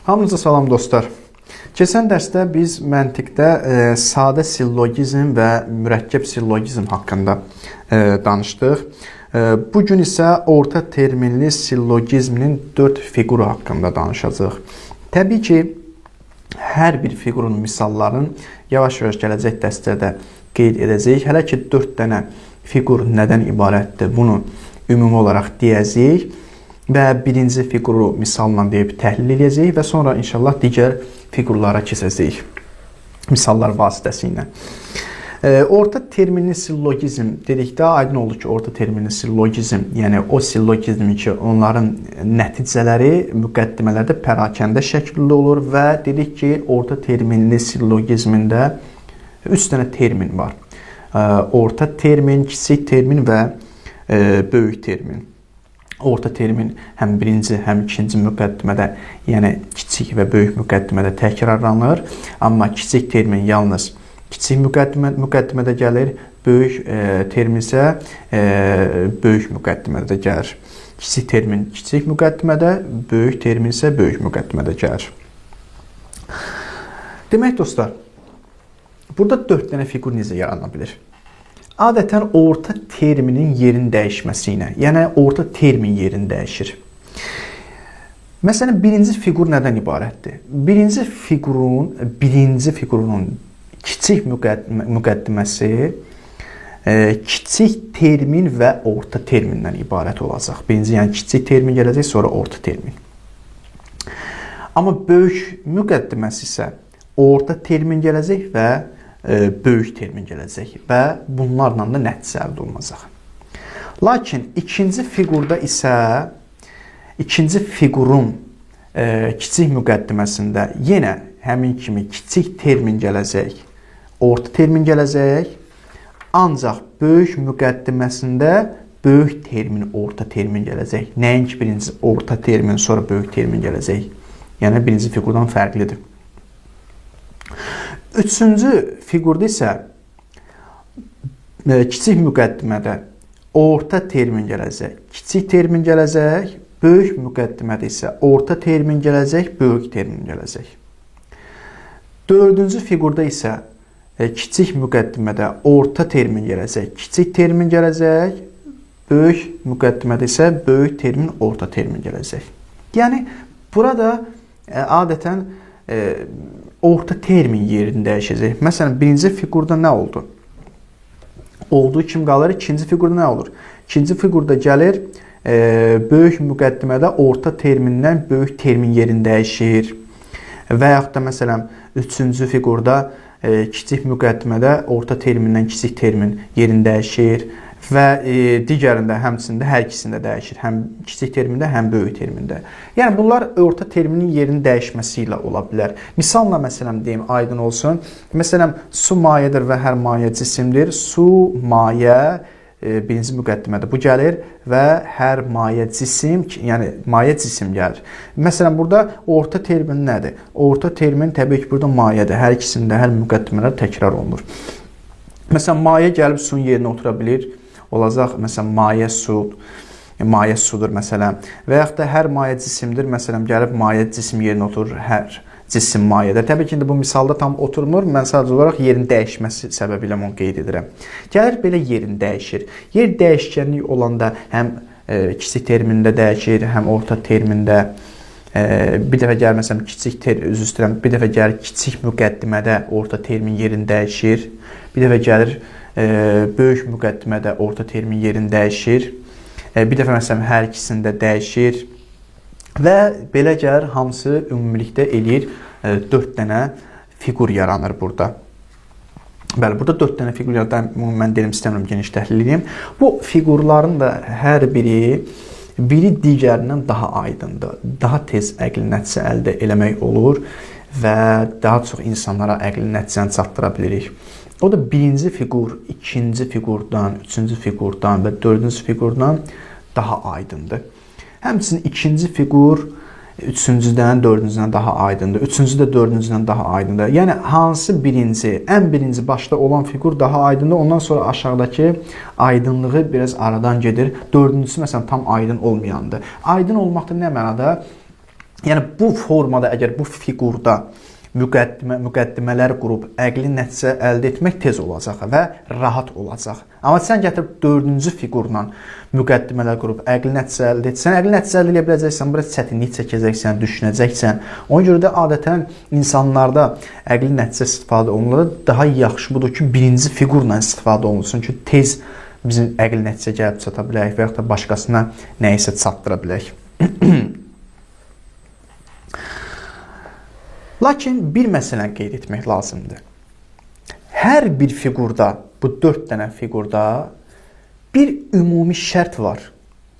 Hamınıza salam dostlar. Keçən dərsdə biz məntiqdə sadə sillogizm və mürəkkəb sillogizm haqqında danışdıq. Bugün isə orta terminli sillogizmin 4 fiquru haqqında danışacağıq. Təbii ki, hər bir fiqurun misallarını yavaş-yavaş gələcək dərsdə qeyd edəcəyik. Hələ ki 4 dənə fiqur nədən ibarətdir, bunu ümumi olaraq deyəcəyik. Və birinci fiquru misalla deyib təhlil edəcəyik və sonra inşallah digər fiqurlara keçəcəyik misallar vasitəsilə. Orta terminli sillogizm dedikdə aydın olur ki, orta terminli sillogizm, yəni o sillogizm ki, onların nəticələri müqəddimələrdə pərakəndə şəklində olur və dedik ki, orta terminli sillogizmində 3 dənə termin var. Orta termin, kiçik termin və böyük termin. Orta termin həm birinci, həm ikinci müqəddimədə, yəni kiçik və böyük müqəddimədə təkrarlanır. Amma kiçik termin yalnız kiçik müqəddimədə gəlir, böyük termin isə böyük müqəddimədə gəlir. Kiçik termin kiçik müqəddimədə, böyük termin isə böyük müqəddimədə gəlir. Demək dostlar, burada 4 dənə fiqur necə yarana bilir? Adətən orta terminin yerin dəyişməsi ilə, yəni orta termin yerini dəyişir. Məsələn, birinci fiqur nədən ibarətdir? Birinci fiqurun kiçik müqəddiməsi kiçik termin və orta termindən ibarət olacaq. Birinci, yəni kiçik termin gələcək, sonra orta termin. Amma böyük müqəddiməsi isə orta termin gələcək və böyük termin gələcək və bunlarla da nəticə əldə olunacaq. Lakin ikinci fiqurda isə ikinci fiqurun kiçik müqəddiməsində yenə həmin kimi kiçik termin gələcək, orta termin gələcək, ancaq böyük müqəddiməsində böyük termin, orta termin gələcək. Nəinki birinci orta termin, sonra böyük termin gələcək. Yəni birinci fiqurdan fərqlidir. Üçüncü fiqurda isə kiçik müqəddimədə orta termin gələcək, kiçik termin gələcək, böyük müqəddimədə isə orta termin gələcək, böyük termin gələcək. Dördüncü fiqurda isə kiçik müqəddimədə orta termin gələcək, kiçik termin gələcək, böyük müqəddimədə isə böyük termin, orta termin gələcək. Yəni burada adətən orta termin yerini dəyişəcək. Məsələn, birinci fiqurda nə oldu? Olduğu kimi qalır. İkinci fiqurda nə olur? İkinci fiqurda gəlir, böyük müqəddimədə orta termindən böyük termin yerini dəyişir. Və yaxud da məsələn, üçüncü fiqurda kiçik müqəddimədə orta termindən kiçik termin yerini dəyişir. Və digərində, həmçində hər ikisində dəyişir. Həm kiçik termində, həm böyük termində. Yəni, bunlar orta terminin yerinin dəyişməsi ilə ola bilər. Misalla, məsələn, deyim, aydın olsun. Məsələn, su mayədir və hər mayə cisimdir. Su, mayə, birinci müqəddimədə bu gəlir və hər mayə cisim, yəni mayə cisim gəlir. Məsələn, burada orta termin nədir? Orta termin təbii ki, burada mayədir. Hər ikisində, hər müqəddimələr təkrar olunur. Məsələn, mayə gəlib suyun yerinə otura bilir. Olacaq, məsələn, mayə sudur, məsələn. Və yaxud da hər mayə cisimdir, məsələn, gəlib mayə cisim yerinə oturur, hər cisim mayədir. Təbii ki, bu misalda tam oturmur, mən sadəcə olaraq yerin dəyişməsi səbəbilə onu qeyd edirəm. Gəlir, belə yerin dəyişir. Yer dəyişkənlik olanda həm kiçik termində dəyişir, həm orta termində. Bir dəfə gəlir, məsələn, bir dəfə gəlir kiçik müqəddimədə orta termin yerini dəyişir. Bir dəfə gəlir, böyük müqəddimədə orta termin yerini dəyişir. Bir dəfə məsələn hər ikisində dəyişir və belə gəlir hamısı ümumilikdə eləyir 4 dənə fiqur yaranır burada. Bəli, burada 4 dənə fiqur yaranır. Mən dedim istəmirəm geniş təhlil edeyim. Bu fiqurların da hər biri digərindən daha aydındır. Daha tez əqli nəticə əldə eləmək olur və daha çox insanlara əqli nəticəni çatdıra bilirik. O da birinci fiqur, ikinci fiqurdan, üçüncü fiqurdan və dördüncü fiqurdan daha aydındır. Həmçinin ikinci fiqur üçüncüdən, dördüncüdən daha aydındır. Üçüncü də dördüncüdən daha aydındır. Yəni, hansı birinci, ən birinci başda olan fiqur daha aydındır. Ondan sonra aşağıdakı aydınlığı biraz aradan gedir. Dördüncüsü, məsələn, tam aydın olmayandır. Aydın olmaqda nə mənada? Yəni bu formada əgər bu fiqurda müqəddimələr qurub əqli nəticə əldə etmək tez olacaq və rahat olacaq. Amma sən gətirib 4-cü fiqurla müqəddimələr qurub əqli nəticə əldə etsən, əqli nəticə əldə edə biləcəksən, biraz çətinlik çəkəcəksən, düşünəcəksən. Ona görə də adətən insanlarda əqli nəticə istifadə olunur. Daha yaxşı budur ki, 1-ci fiqurla istifadə olunsun ki, tez bizim əqli nəticə gəlib çata bilək və yaxud da başqasına nəyisə çatdıra bilək. Lakin bir məsələni qeyd etmək lazımdır. Hər bir fiqurda, bu 4 dənə fiqurda bir ümumi şərt var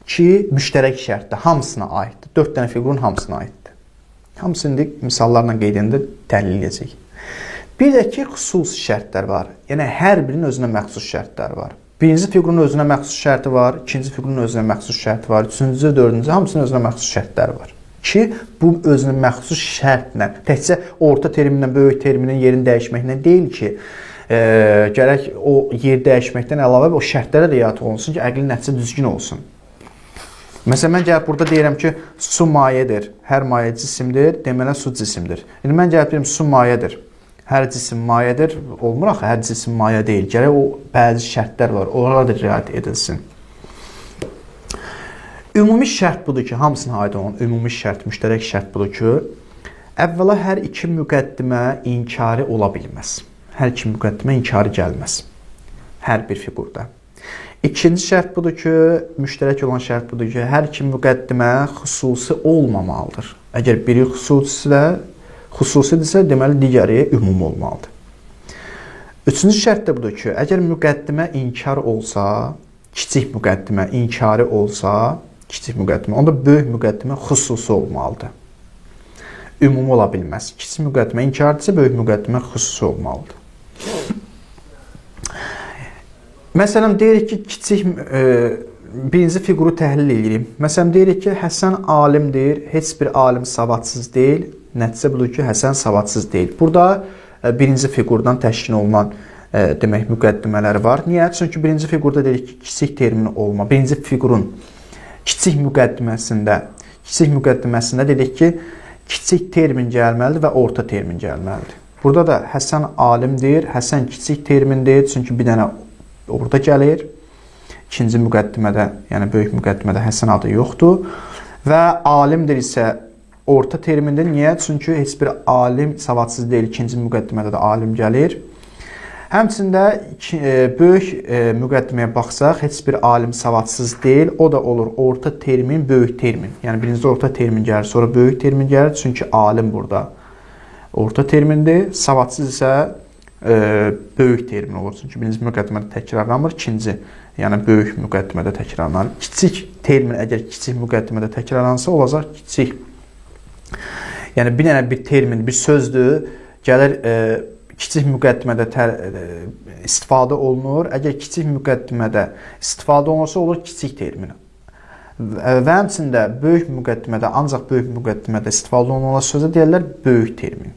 ki, müştərək şərtdir, hamısına aiddir. 4 dənə fiqurun hamısına aiddir. Hamısını misallarla qeyd edəndə təhlil edəcək. Bir də ki, xüsusi şərtlər var. Yəni, hər birinin özünə məxsus şərtləri var. Birinci fiqurun özünə məxsus şərti var, ikinci fiqurun özünə məxsus şərti var, üçüncü, dördüncü, hamısının özünə məxsus şərtləri var. Ki, bu özünün məxsus şərtlə, təkcə orta terminlə böyük terminin yerini dəyişməklə deyil ki, gərək o yer dəyişməkdən əlavə o şərtlərə riayət olunsun ki, əqli nəticə düzgün olsun. Məsələn, mən gəlib burada deyirəm ki, su mayedir, hər maye cisimdir, demələ su cisimdir. Yəni, mən gəlib deyirəm, su mayedir, hər cisim mayedir, olmur axı, hər cisim maye deyil, gərək o bəzi şərtlər var, onlara da riayət edilsin. Ümumi şərt budur ki, hamısına aid olan ümumi şərt, müştərək şərt budur ki, əvvəla hər iki müqəddimə inkari ola bilməz. Hər iki müqəddimə inkari gəlməz. Hər bir fiqurda. İkinci şərt budur ki, müştərək olan şərt budur ki, hər iki müqəddimə xüsusi olmamalıdır. Əgər biri xüsusidirsə, deməli digəri ümumi olmalıdır. Üçüncü şərt də budur ki, əgər müqəddimə inkar olsa, kiçik müqəddimə inkari olsa, kiçik müqəddimə, onda böyük müqəddimə xüsusi olmalıdır. Ümumi ola bilməz. Kiçik müqəddimə inkardirsə, böyük müqəddimə xüsusi olmalıdır. Məsələn, deyirik ki, birinci fiquru təhlil edirik. Məsələn, deyirik ki, Həsən alimdir, heç bir alim savadsız deyil. Nəticə budur ki, Həsən savadsız deyil. Burada birinci fiqurdan təşkil olunan demək müqəddimələr var. Niyə? Çünki birinci fiqurda deyirik ki, kiçik termin olma. Birinci fiqurun kiçik müqəddiməsində dedik ki, kiçik termin gəlməlidir və orta termin gəlməlidir. Burada da Həsən alimdir, Həsən kiçik termindir, çünki bir dənə orada gəlir. İkinci müqəddimədə, yəni böyük müqəddimədə Həsən adı yoxdur. Və alimdir isə orta termindir. Niyə? Çünki heç bir alim savadsız deyil. İkinci müqəddimədə də alim gəlir. Həmçində böyük müqəddiməyə baxsaq, heç bir alim savadsız deyil. O da olur orta termin, böyük termin. Yəni birinci orta termin gəlir, sonra böyük termin gəlir. Çünki alim burada orta termindir. Savadsız isə böyük termin olur. Çünki birinci müqəddimədə təkrarlanmır, ikinci, yəni böyük müqəddimədə təkrarlanır. Kiçik termin əgər kiçik müqəddimədə təkrarlansa, olacaq kiçik. Yəni bir dənə bir termin, bir sözdür, gəlir kiçik müqəddimədə istifadə olunur. Əgər kiçik müqəddimədə istifadə olunursa, olur kiçik termin. Və həmçində böyük müqəddimədə, ancaq böyük müqəddimədə istifadə olunan sözə deyirlər böyük termin.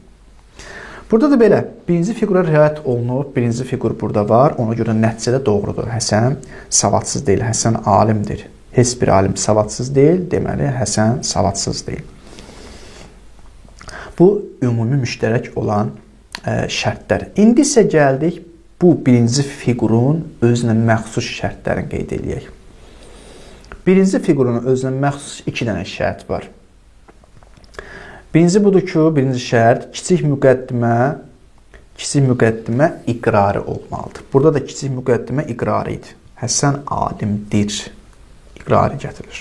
Burada da belə, birinci fiqura riayət olunur, birinci fiqur burada var, ona görə nəticədə doğrudur. Həsən savadsız deyil, Həsən alimdir. Heç bir alim savadsız deyil, deməli Həsən savadsız deyil. Bu, ümumi müştərək olan şərtlər. İndi isə gəldik bu birinci fiqurun özünə məxsus şərtlərini qeyd edək. Birinci fiqurun özünə məxsus 2 dənə şərt var. Birinci budur ki, birinci şərt kiçik müqəddimə iqrarı olmalıdır. Burada da kiçik müqəddimə iqrarı idi. Həsən alimdir. İqrarı gətirir.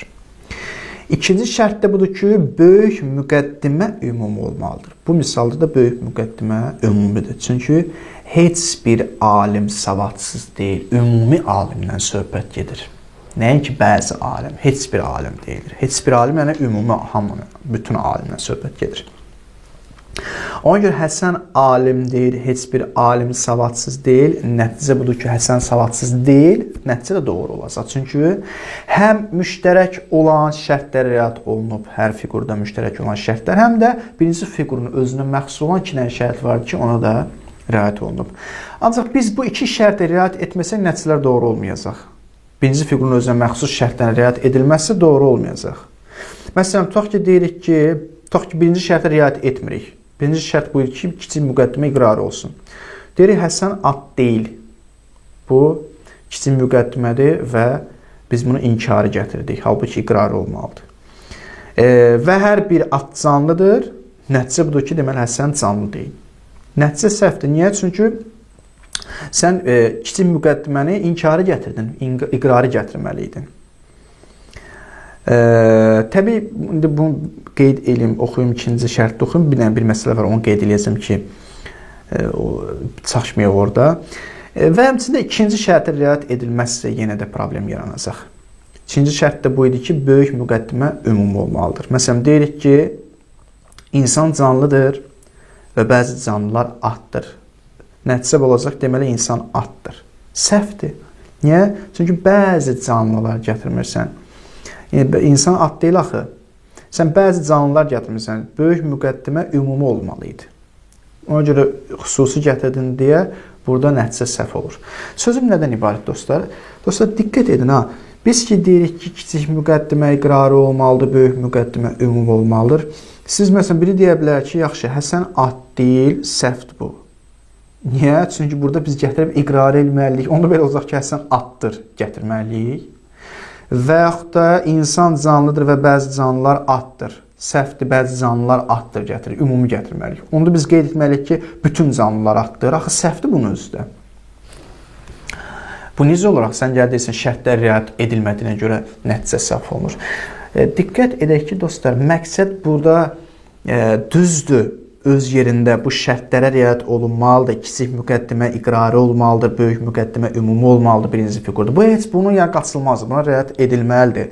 İkinci şərt də budur ki, böyük müqəddimə ümumi olmalıdır. Bu misalda da böyük müqəddimə ümumidir. Çünki heç bir alim savadsız deyil. Ümumi alimdən söhbət gedir. Nəinki bəzi alim, heç bir alim deyilir. Heç bir alim, yəni ümumi, hamı, bütün alimdən söhbət gedir. Ona görə Həsən alimdir, heç bir alim savadsız deyil. Nəticə budur ki, Həsən savadsız deyil. Nəticə də doğru olacaq. Çünki həm müştərək olan şərtlər riayət olunub, hər fiqurda müştərək olan şərtlər, həm də birinci fiqurun özünə məxsus olan 2 dənə şərt var ki, ona da riayət olunub. Ancaq biz bu 2 şərtə riayət etməsək, nəticələr doğru olmayacaq. Birinci fiqurun özünə məxsus şərtlərinə riayət edilməzsə doğru olmayacaq. Məsələn, tutaq ki, deyirik ki, Tutaq ki, birinci şərtə riayət etmirik. Birinci şərt bu idi ki, kiçik müqəddimə iqrarı olsun. Deyirik, Həsən at deyil. Bu, kiçik müqəddimədir və biz bunu inkarı gətirdik. Halbuki iqrarı olmalıdır. Və hər bir at canlıdır. Nəticə budur ki, deməli, Həsən canlı deyil. Nəticə səhvdir. Niyə? Çünki sən kiçik müqəddiməni inkarı gətirdin, iqrarı gətirməliydin. Təbii, indi bunu qeyd edeyim, oxuyum, ikinci şərtdə oxuyum. Bir məsələ var, onu qeyd edəcəm ki, çaşmayaq orada. Və həmçində ikinci şərtə riayət edilməzsə yenə də problem yaranacaq. İkinci şərt də bu idi ki, böyük müqəddimə ümumi olmalıdır. Məsələn, deyirik ki, insan canlıdır və bəzi canlılar atdır. Nəticə olacaq, deməli, insan atdır. Səhvdir. Niyə? Çünki bəzi canlılar gətirmirsən. İnsan at deyil axı. Sən bəzi canlılar gətirmirsən. Böyük müqəddimə ümumi olmalıydı. Ona görə xüsusi gətirdin deyə burada nəticə səhv olur. Sözüm nədən ibarət dostlar? Dostlar, diqqət edin ha. Biz ki, deyirik ki, kiçik müqəddimə iqrarı olmalıdır, böyük müqəddimə ümumi olmalıdır. Siz məsələn, biri deyə bilər ki, yaxşı, Həsən at deyil, səhvdir bu. Niyə? Çünki burada biz gətirib iqrar etməliyik. Onda belə olacaq ki, Həsən atdır gətirməliyik. Və yaxud da insan canlıdır və bəzi canlılar atdır. Səhvdir, bəzi canlılar atdır gətirir, ümumi gətirməliyik. Onda biz qeyd etməliyik ki, bütün canlılar atdır. Axı səhvdir bunun özü də. Bu necə olaraq sən gəldiysən şərtlər riayət edilmədiyinə görə nəticə səhv olunur. Diqqət edək ki, dostlar, məqsəd burada düzdür. Öz yerində bu şərtlərə riayət olunmalıdır. Kiçik müqəddimə iqrarı olmalıdır, böyük müqəddimə ümumi olmalıdır birinci fiqurda. Bu heç bunun yer qaçılmazdır. Buna riayət edilməlidir.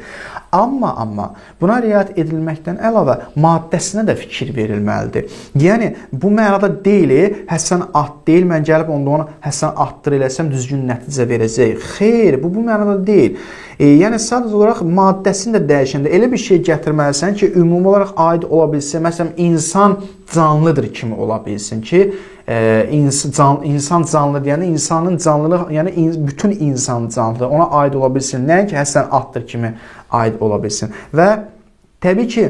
Amma buna riayət edilməkdən əlavə maddəsinə də fikir verilməlidir. Yəni, bu mənada deyil, Həsən at deyil, mən gəlib onda onu Həsən atdır eləsəm düzgün nəticə verəcək. Xeyr, bu mənada deyil. Yəni, sadəcə olaraq maddəsini də dəyişəndə elə bir şey gətirməlisən ki, ümumi olaraq aid ola bilsin. Məsələn, insan canlıdır kimi ola bilsin ki, insan canlı deyəndə insanın canlılığı, yəni bütün insan canlıdır, ona aid ola bilsin. Nəinki Həsən atdır kimi aid ola bilsin. Və təbii ki,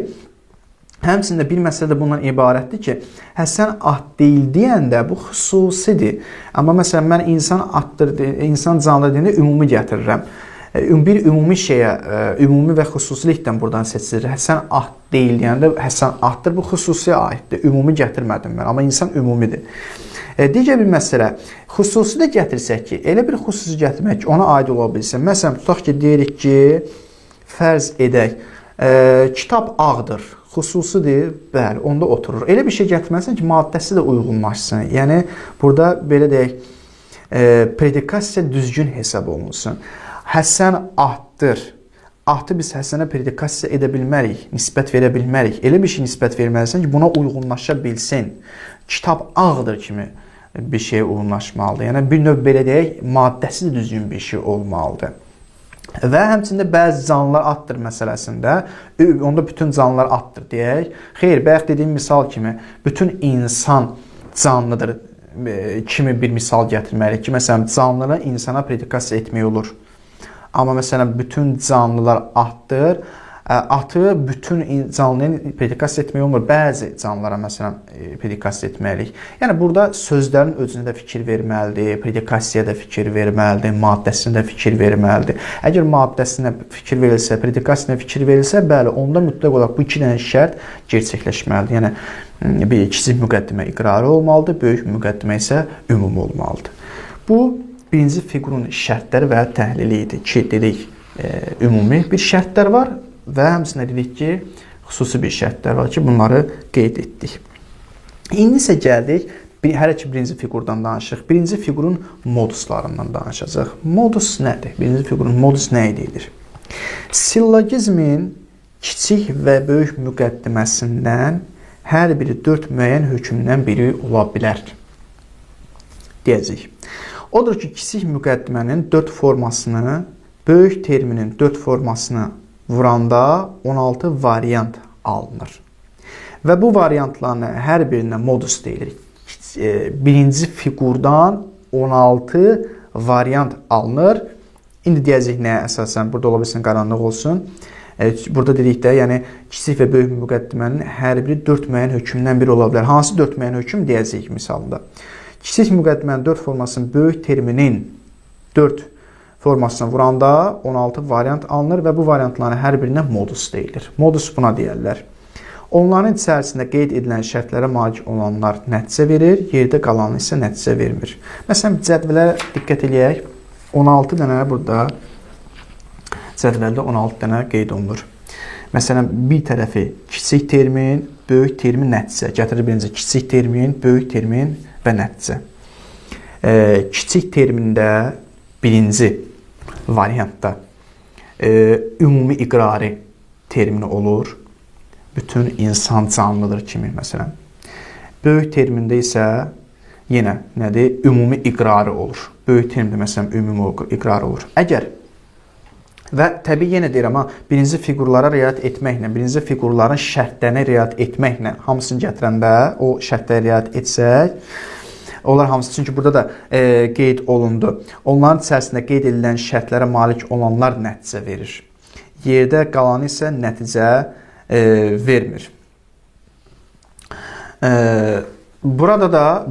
həmçində bir məsələ də bundan ibarətdir ki, Həsən at deyil deyəndə bu xüsusidir. Amma məsələn, mən insan canlı deyəndə ümumi gətirirəm. Bir ümumi şeyə, ümumi və xüsusilikdən buradan seçilir. Həsən at deyil deyəndə Həsən atdır, bu xüsusiyə aiddir. Ümumi gətirmədim mən, amma insan ümumidir. Digər bir məsələ, xüsusi də gətirsək ki, elə bir xüsusi gətirmək ki, ona aid ola bilsin. Məsələn, tutaq ki, deyirik ki, fərz edək, kitab ağdır, xüsusidir, bəli, onda oturur. Elə bir şey gətirməlisən ki, maddəsi də uyğunlaşsın. Yəni, burada belə deyək, predikasiya düzgün hesab olunsun. Həsən atdır. Atı biz Həsənə predikasiya edə bilmərik, nisbət verə bilmərik. Elə bir şey nisbət verməlisən ki, buna uyğunlaşa bilsin. Kitab ağdır kimi bir şeye uyğunlaşmalıdır. Yəni, bir növ belə deyək, maddəsi də düzgün bir şey olmalıdır. Və həmçində bəzi canlılar atdır məsələsində, onda bütün canlılar atdır deyək. Xeyr, bayaq dediyim misal kimi, bütün insan canlıdır kimi bir misal gətirməliyik ki, məsələn, canlılara insana predikasiya etmək olur. Amma məsələn, bütün canlılar atdır. Atı bütün canlıya predikasiya etmək olmur. Bəzi canlılara məsələn predikasiya etməliyik. Yəni, burada sözlərin özünə də fikir verməlidir, predikasiyaya da fikir verməlidir, maddəsinə də fikir verməlidir. Əgər maddəsinə fikir verilsə, predikasiyaya fikir verilsə, bəli, onda mütləq olaraq bu iki dənə şərt gerçəkləşməlidir. Yəni, bir kiçik müqəddimə iqrarı olmalıdır, böyük müqəddimə isə ümumi olmalıdır. Bu, birinci fiqurun şərtləri və təhlili idi ki, dedik, ümumi bir şərtlər var və həmçində dedik ki, xüsusi bir şərtlər var ki, bunları qeyd etdik. İndi isə gəldik, hələ ki, birinci fiqurdan danışıq. Birinci fiqurun moduslarından danışacaq. Modus nədir? Birinci fiqurun modus nə edilir? Sillogizmin kiçik və böyük müqəddiməsindən hər biri 4 müəyyən hökmdən biri ola bilər. Deyəcək. Odur ki, kiçik müqəddimənin 4 formasını, böyük terminin 4 formasını vuranda 16 variant alınır. Və bu variantların hər birinə modus deyilir. Birinci fiqurdan 16 variant alınır. İndi deyəcək nəyə əsasən, burada ola bilsin qaranlıq olsun. Burada dedik də, yəni kiçik və böyük müqəddimənin hər biri 4 müəyyən hökmdən biri ola bilər. Hansı 4 müəyyən hökm deyəcəyik misalında? Kiçik müqəddimənin 4 formasının böyük terminin 4 formasına vuranda 16 variant alınır və bu variantların hər birinə modus deyilir. Modus buna deyərlər. Onların içərisində qeyd edilən şərtlərə malik olanlar nəticə verir, yerdə qalanı isə nəticə vermir. Məsələn, cədvələ diqqət edək. 16 dənə burada cədvəldə 16 dənə qeyd olunur. Məsələn, bir tərəfi kiçik termin, böyük termin, nəticə. Gətirir birinci kiçik termin, böyük termin və nəticə. Kiçik termində birinci variantda ümumi iqrari termini olur. Bütün insan canlıdır kimi, məsələn. Böyük termində isə yenə nədir? Ümumi iqrarı olur. Böyük termində, məsələn, ümumi iqrarı olur. Əgər və təbii yenə deyirəm, amma birinci fiqurlara riayət etməklə, birinci fiqurların şərtlərinə riayət etməklə hamısını gətirəndə, o şərtlərə riayət etsək, onlar hamısı, çünki burada da qeyd olundu. Onların içərisində qeyd edilən şərtlərə malik olanlar nəticə verir. Yerdə qalanı isə nəticə vermir. Burada da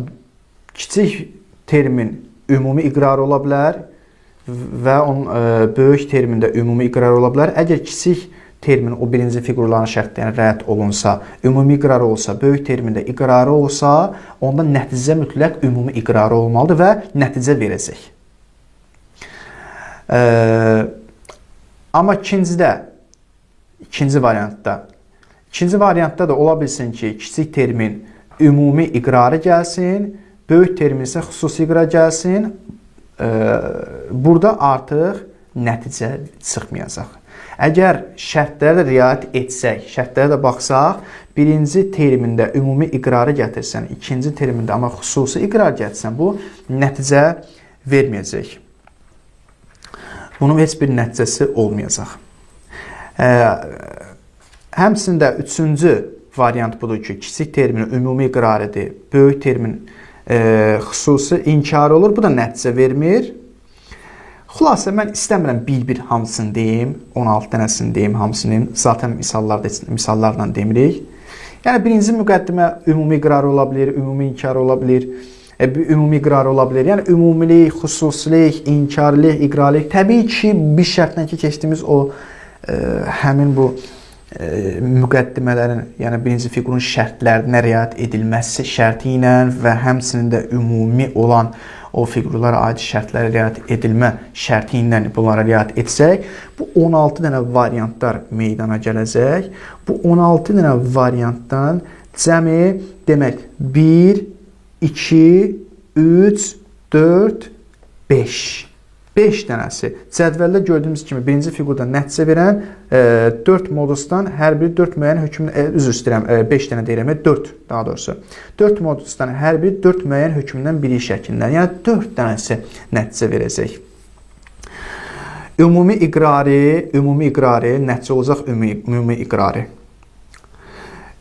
kiçik termin ümumi iqrar ola bilər və böyük termində ümumi iqrar ola bilər. Əgər kiçik termin o birinci fiqurların şərtlərinə rəayət olunsa, ümumi iqrarı olsa, böyük termində iqrarı olsa, onda nəticə mütləq ümumi iqrarı olmalıdır və nəticə verəcək. Amma ikinci variantda da ola bilsin ki, kiçik termin ümumi iqrarı gəlsin, böyük termin isə xüsusi iqrar gəlsin. Burada artıq nəticə çıxmayacaq. Əgər şərtlərə riayət etsək, şərtlərə də baxsaq, birinci termində ümumi iqrarı gətirsən, ikinci termində amma xüsusi iqrar gətirsən, bu nəticə verməyəcək. Bunun heç bir nəticəsi olmayacaq. Həmçində üçüncü variant budur ki, kiçik termin ümumi iqrarıdır, böyük termin xüsusi inkarı olur, bu da nəticə vermir. Xülasə, mən istəmirəm bir-bir hamısını deyim, 16 dənəsini deyim, hamısını deyim. Zaten misallarla demirik. Yəni, birinci müqəddimə ümumi iqrarı ola bilir, ümumi inkarı ola bilir, ümumi iqrarı ola bilir. Yəni, ümumilik, xüsusilik, inkarlıq, iqrarlıq. Təbii ki, bir şərtlə ki, keçdiyimiz o həmin bu müqəddimələrin, yəni birinci fiqurun şərtlərinə riayət edilməsi şərti ilə və həmçinin də ümumi olan o fiqurlara aid şərtlərə riayət edilmə şərti ilə bunlara riayət etsək, bu 16 dənə variantlar meydana gələcək. Bu 16 dənə variantdan cəmi demək 1, 2, 3, 4, 5. 5 dənəsi. Cədvəldə gördüyümüz kimi birinci fiqurda nəticə verən 4 modusdan hər biri 4 müəyyən hökmün, üzr istəyirəm, 5 dənə deyirəm, 4 daha doğrusu. 4 modusdan hər biri 4 müəyyən hökmündən biri şəklində. Yəni 4 dənəsi nəticə verəcək. Ümumi iqrari nəticə olacaq ümumi iqrari.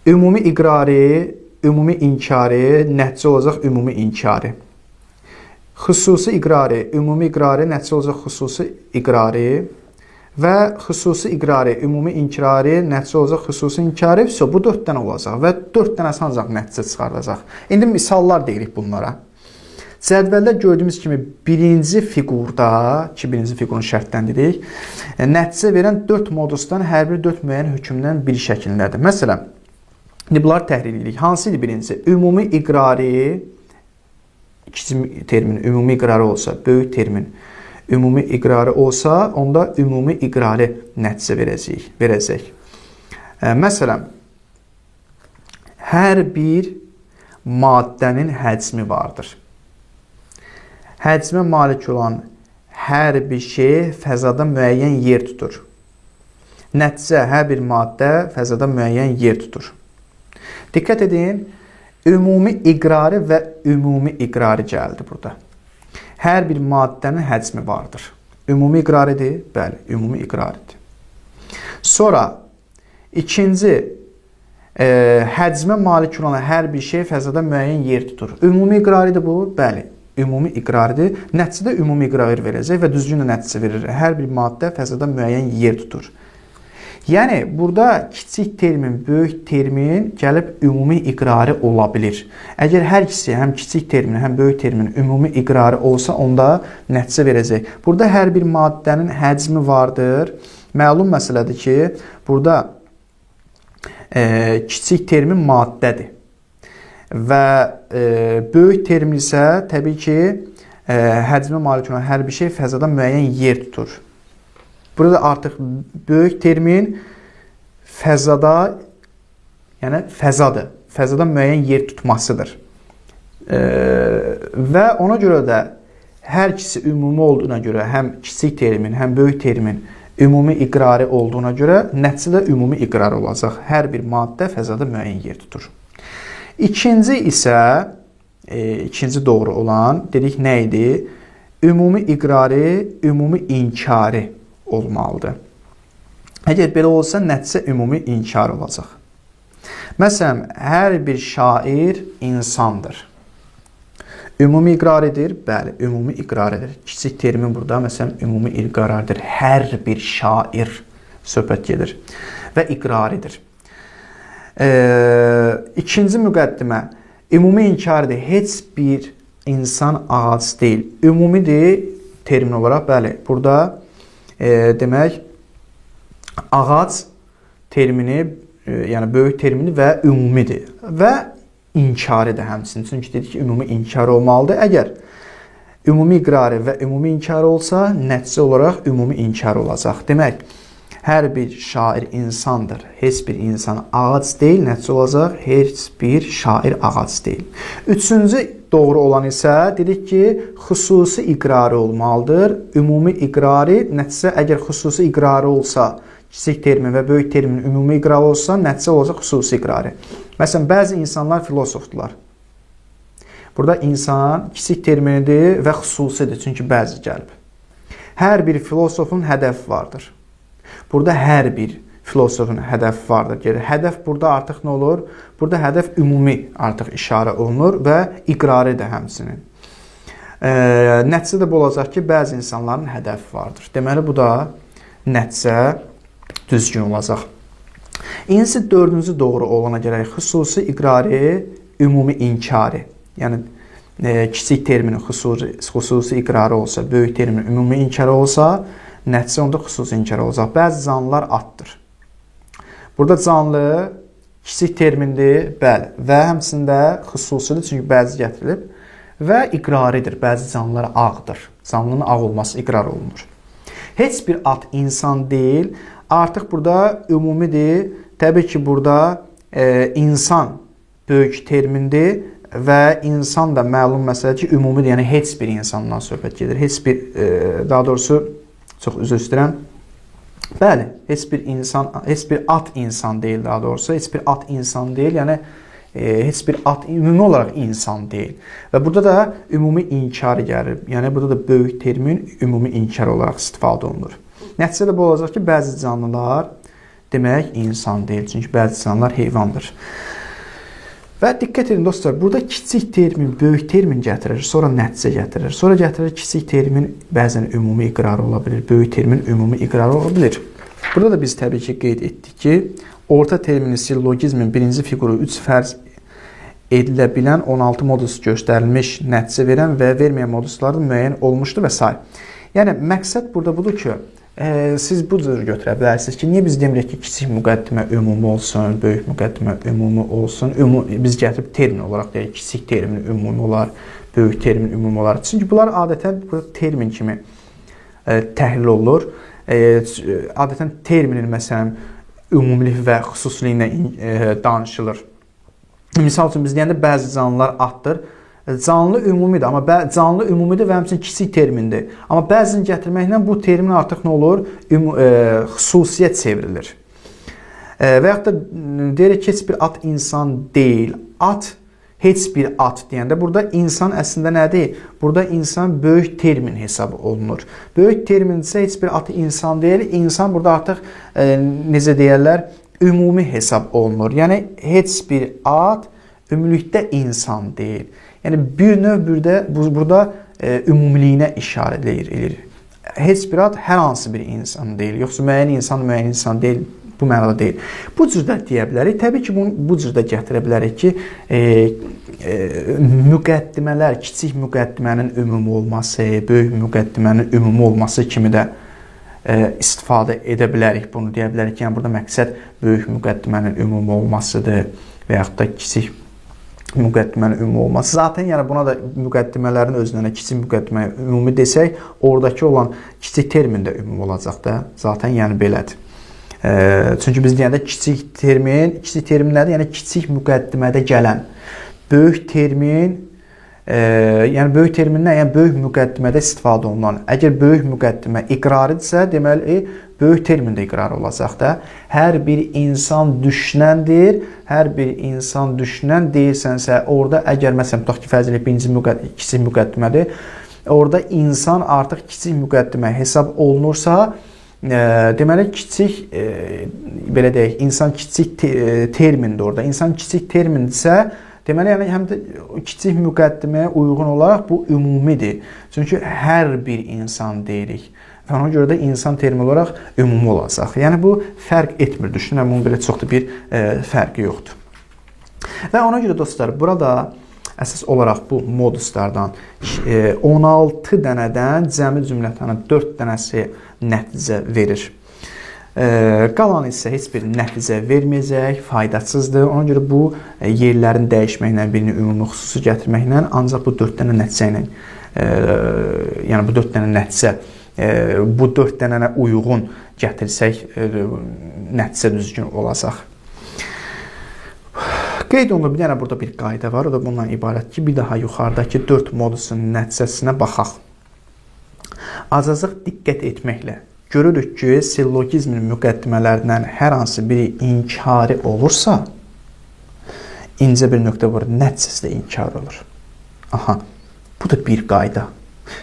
Ümumi iqrari, ümumi inkari nəticə olacaq ümumi inkari. Xüsusi iqrari, ümumi iqrari nəticə olacaq xüsusi iqrari və xüsusi iqrari, ümumi inkari nəticə olacaq xüsusi inkari. Bu 4 dənə olacaq və 4 dənəsi ancaq nəticə çıxardacaq. İndi misallar deyirik bunlara. Cədvəldə gördüyümüz kimi birinci fiqurda, ki birinci fiqurun şərtdən dedik, nəticə verən 4 modusdan hər biri 4 müəyyən hökmdən biri şəklindədir. Məsələn, bunları təhlil edirik. Hansı idi birinci? Ümumi iqrari, kiçik termin ümumi iqrarı olsa, böyük termin ümumi iqrarı olsa, onda ümumi iqrari nəticə verəcək. Məsələn, hər bir maddənin həcmi vardır. Həcmə malik olan hər bir şey fəzada müəyyən yer tutur. Nəticə, hər bir maddə fəzada müəyyən yer tutur. Diqqət edin, ümumi iqrari və ümumi iqrari gəldi burada. Hər bir maddənin həcmi vardır. Ümumi iqraridir? Bəli, ümumi iqraridir. Sonra, ikinci, həcmə malik olan hər bir şey fəzada müəyyən yer tutur. Ümumi iqraridir bu? Bəli, ümumi iqraridir. Nəticədə ümumi iqrari verəcək və düzgün nəticə verir. Hər bir maddə fəzada müəyyən yer tutur. Yəni burada kiçik termin, böyük termin gəlib ümumi iqrari ola bilər. Əgər hər ikisi həm kiçik termin, həm böyük termin ümumi iqrari olsa, onda nəticə verəcək. Burada hər bir maddənin həcmi vardır. Məlum məsələdir ki, burada kiçik termin maddədir. Və böyük termin isə təbii ki, həcmə malik olan hər bir şey fəzada müəyyən yer tutur. Burada artıq böyük termin fəzada, yəni fəzadır. Fəzada müəyyən yer tutmasıdır. Və ona görə də hər ikisi ümumi olduğuna görə, həm kiçik termin, həm böyük termin ümumi iqrari olduğuna görə nəticədə ümumi iqrar olacaq. Hər bir maddə fəzada müəyyən yer tutur. İkinci isə, ikinci doğru olan, dedik nə idi? Ümumi iqrari, ümumi inkari olmalıdır. Əgər belə olsa, nəticə ümumi inkar olacaq. Məsələn, hər bir şair insandır. Ümumi iqraridir? Bəli, ümumi iqraridir. Kiçik termin burada, məsələn, ümumi iqraridir. Hər bir şair söhbət gedir və iqraridir. İkinci müqəddimə, ümumi inkaridir. Heç bir insan ağac deyil. Ümumidir termin olaraq, bəli, burada demək, ağac termini, yəni böyük termini və ümumidir və inkari də həmçinin. Çünki dedik ki, ümumi inkar olmalıdır. Əgər ümumi iqrari və ümumi inkar olsa, nəticə olaraq ümumi inkar olacaq. Demək, hər bir şair insandır. Heç bir insan ağac deyil, nəticə olacaq, heç bir şair ağac deyil. Üçüncü doğru olan isə dedik ki, xüsusi iqrari olmalıdır. Ümumi iqrari, nəticə əgər xüsusi iqrari olsa, kiçik termin və böyük termin ümumi iqrari olsa, nəticə olacaq xüsusi iqrari. Məsələn, bəzi insanlar filosofdular. Burada insan kiçik terminidir və xüsusidir, çünki bəzi gəlib. Hər bir filosofun hədəf vardır. Burada hər bir filosofun hədəf vardır. Hədəf burada artıq nə olur? Burada hədəf ümumi artıq işarə olunur və iqrari də həmçinin. Nəticə də bu olacaq ki, bəzi insanların hədəf vardır. Deməli, bu da nəticə düzgün olacaq. İkincisi, dördüncü doğru olana gərək xüsusi iqrari, ümumi inkari. Yəni, kiçik terminin xüsusi iqrarı olsa, böyük terminin ümumi inkarı olsa, nəticə onda xüsusi inkar olacaq. Bəzi canlılar atdır. Burada canlı kiçik termindir, bəli, və həmçində xüsusidir, çünki bəzi gətirilib və iqraridir. Bəzi canlılar ağdır. Canlının ağ olması iqrar olunur. Heç bir at insan deyil. Artıq burada ümumidir. Təbii ki, burada insan böyük termindir və insan da məlum məsələdir ki, ümumidir. Yəni, heç bir insandan söhbət gedir. Heç bir, daha doğrusu, çox üzr istəyirəm. Bəli, heç bir at insan deyil, daha doğrusu. Heç bir at insan deyil, yəni heç bir at ümumi olaraq insan deyil. Və burada da ümumi inkar gəlir. Yəni, burada da böyük termin ümumi inkar olaraq istifadə olunur. Nəticədə bu olacaq ki, bəzi canlılar demək insan deyil. Çünki bəzi canlılar heyvandır. Və diqqət edin dostlar, burada kiçik termin, böyük termin gətirir, sonra nəticə gətirir. Sonra gətirir kiçik termin bəzən ümumi iqrar ola bilir, böyük termin ümumi iqrar ola bilir. Burada da biz təbii ki, qeyd etdik ki, orta termini sillogizmin birinci fiquru 3 fərz edilə bilən 16 modus göstərilmiş, nəticə verən və verməyən modusları müəyyən olmuşdur və s. Yəni, məqsəd burada budur ki, siz bu cür götürə bilərsiniz ki, niyə biz demirik ki, kiçik müqəddimə ümumi olsun, böyük müqəddimə ümumi olsun, biz gətirib termin olaraq deyək, kiçik termin ümumi olar, böyük termin ümumi olar. Çünki bunlar adətən termin kimi təhlil olunur. Adətən terminin, məsələn, ümumilik və xüsusiliyinə danışılır. Misal üçün, biz deyəndə bəzi canlılar atdır. Canlı ümumidir, amma canlı ümumidir və həmçinin kiçik termindir. Amma bəzini gətirməklə bu termin artıq nə olur? Xüsusiyyət çevrilir. Və yaxud da deyirik ki, heç bir at insan deyil. At, heç bir at deyəndə, burada insan əslində nədir? Burada insan böyük termin hesabı olunur. Böyük termin isə heç bir atı insan deyil. İnsan burada artıq, necə deyərlər, ümumi hesab olunur. Yəni, heç bir at ümumilikdə insan deyil. Yəni, bir növ burada ümumiliyinə işarə edir. Heç bir ad hər hansı bir insan deyil. Yoxsa müəyyən insan deyil Bu mənada deyil. Bu cür də deyə bilərik. Təbii ki, bu cür də gətirə bilərik ki, müqəddimələr, kiçik müqəddimənin ümumi olması, böyük müqəddimənin ümumi olması kimi də istifadə edə bilərik. Bunu deyə bilərik ki, yəni burada məqsəd böyük müqəddimənin ümumi olmasıdır və yaxud da kiçik müqəddimənin ümumi olması. Zaten yəni buna da müqəddimələrin özünə kiçik müqəddimə ümumi desək, oradakı olan kiçik termin də ümumi olacaq da. Zaten yəni belədir. Çünki biz deyəndə kiçik termin nədir? Yəni kiçik müqəddimədə gələn. Böyük termin, yəni böyük termin nə? Yəni böyük müqəddimədə istifadə olunan. Əgər böyük müqəddimə iqrarıdırsa, deməli böyük termin də iqrar olacaq da. Hər bir insan düşünəndir. Hər bir insan düşünən deyirsənsə, orada əgər məsələn tutaq ki, fərz edək kiçik müqəddimədir. Orada insan artıq kiçik müqəddimə hesab olunursa, deməli kiçik belə deyək, insan kiçik termindir orada. İnsan kiçik termindirsə, deməli yəni həm də kiçik müqəddiməyə uyğun olaraq bu ümumidir. Çünki hər bir insan deyirik. Və ona görə də insan termin olaraq ümumi olacaq. Yəni bu fərq etmir. Düşünürəm, bunun belə çox da bir fərqi yoxdur. Və ona görə dostlar, burada əsas olaraq bu moduslardan 16 dənədən cəmi cümlətanın 4 dənəsi nəticə verir. Qalan isə heç bir nəticə verməyəcək, faydasızdır. Ona görə bu yerlərin dəyişməklə, birini ümumi xüsusi gətirməklə, ancaq bu 4 dənə nəticə ilə, yəni bu 4 dənə nəticə, bu 4 dənə uyğun gətirsək, nəticə düzgün olacaq. Qeyd olunur, bir dənə burada bir qayda var. O da bundan ibarət ki, bir daha yuxarıdakı 4 modusun nəticəsinə baxaq. Azacıq diqqət etməklə görürük ki, sillogizmin müqəddimələrindən hər hansı biri inkari olursa, incə bir nöqtə var, nəticəsi də inkar olur. Aha, bu da bir qayda.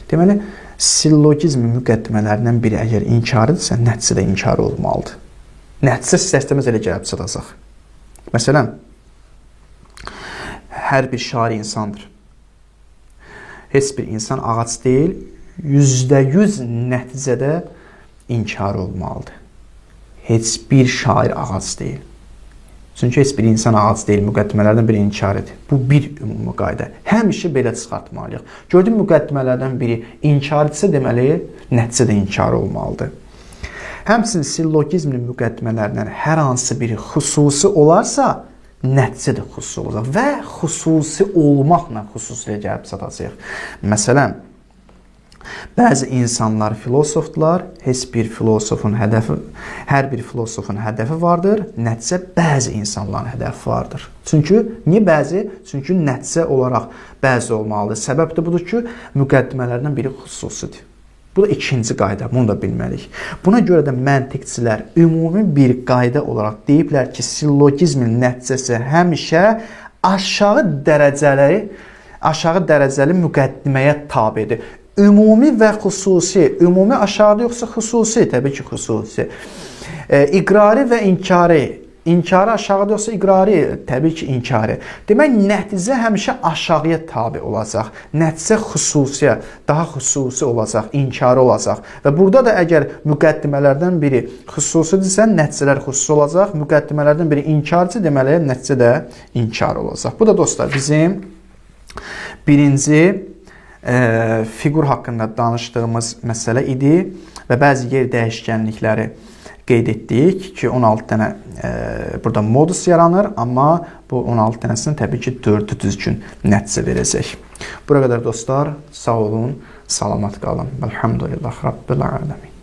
Deməli, sillogizmin müqəddimələrindən biri əgər inkarıdırsa, nəticə də inkar olmalıdır. Nəticə istəməz elə gəlib çatacaq. Məsələn, hər bir şair insandır. Heç bir insan ağac deyil, %100 nəticədə inkar olmalıdır. Heç bir şair ağac deyil. Çünki heç bir insan ağac deyil, müqəddimələrdən biri inkar edir. Bu bir ümumi qayda. Həmişə belə çıxartmalıyıq. Gördüyüm müqəddimələrdən biri inkar etsə, deməli, nəticə də inkar olmalıdır. Həmçinin sillogizmin müqəddimələrindən hər hansı biri xüsusi olarsa, nəticə də xüsusi olacaq və xüsusi olmaqla xüsusilə gəlib çatacaq. Məsələn, bəzi insanlar filosofdular, hər bir filosofun hədəfi vardır, nəticə bəzi insanların hədəfi vardır. Niyə bəzi? Çünki nəticə olaraq bəzi olmalıdır. Səbəb də budur ki, müqəddimələrdən biri xüsusidir. Bu da ikinci qayda, bunu da bilməliyik. Buna görə də məntiqçilər ümumi bir qayda olaraq deyiblər ki, sillogizmin nəticəsi həmişə aşağı dərəcəli müqəddiməyə tabidir. Ümumi və xüsusi, ümumi aşağıda yoxsa xüsusi, təbii ki, xüsusi. İqrari və inkari, inkari aşağıda yoxsa iqrari, təbii ki, inkari. Demək, nəticə həmişə aşağıya tabi olacaq. Nəticə xüsusiyə, daha xüsusi olacaq, inkari olacaq. Və burada da əgər müqəddimələrdən biri xüsusidirsə, nəticələr xüsusi olacaq. Müqəddimələrdən biri inkarcı, deməli, nəticə də inkar olacaq. Bu da dostlar, bizim birinci fiqur haqqında danışdığımız məsələ idi və bəzi yer dəyişkənlikləri qeyd etdik ki, 16 dənə burada modus yaranır, amma bu 16 dənəsinin təbii ki, 4-ü düzgün nəticə verəcək. Bura qədər dostlar, sağ olun, salamat qalın. Elhamdülillah, Rabbil aləmin.